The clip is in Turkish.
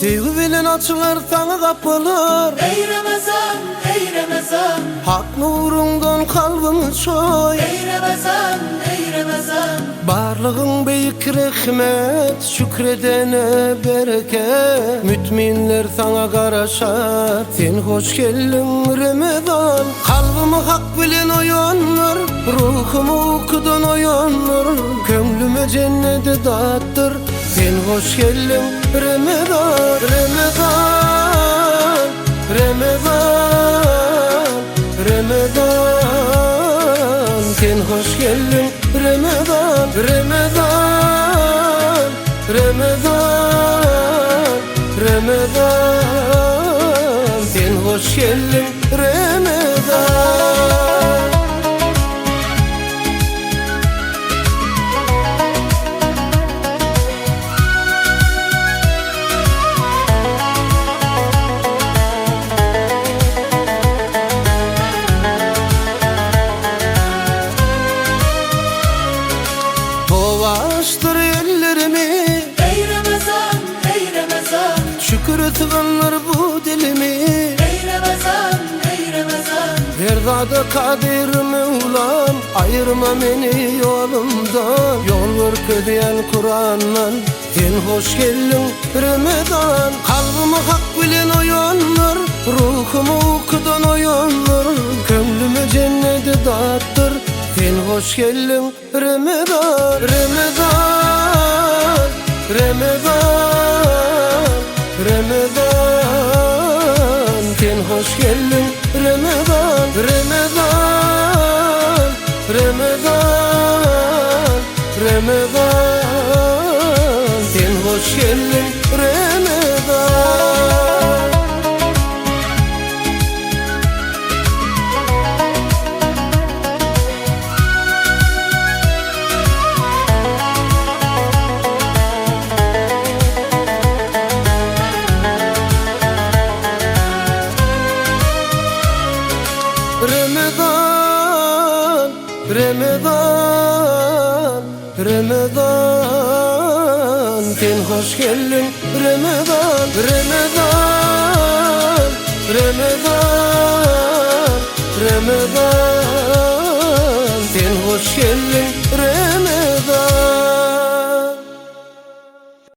Sevgi bilen açılır sana kapılar. Ey Ramazan, ey Ramazan, Hak nurundan kalbimi soy. ey Ramazan, ey Ramazan. Barlığın büyük rahmet, şükredene bereket. Mütminler sana karaşar, sen hoş geldin Ramazan. Kalbimi hak bilen uyanır, ruhumu okudan uyanır. Gönlüme cenneti dağıttır, sen hoş geldin Ramazan. Ramazan, Ramazan, Ramazan, sen hoş geldin Ramazan, Ramazan, Ramazan, Ramazan, sen hoş geldin Ramazan. Açtır ellerimi, Ey Ramazan, ey Ramazan, şükür etmenler bu dilimi. ey Ramazan, ey Ramazan. Erdada kadir Mevlam, ayırma beni yolumdan. Yol ver ködiyen Kur'an'dan, sen hoş geldin Ramazan. Kalbimi hak bilen uyanır, ruhumu okudan uyanır. Gönlüme cenneti dağıttır, sen hoş geldin Ramazan. Ramazan, Ramazan, Ramazan, sen hoş geldin Ramazan. Ramazan, Ramazan, Ramazan, sen hoş geldin Ramazan. Ramazan, Ramazan, Ramazan, sen hoş geldin Ramazan. Ramazan, Ramazan,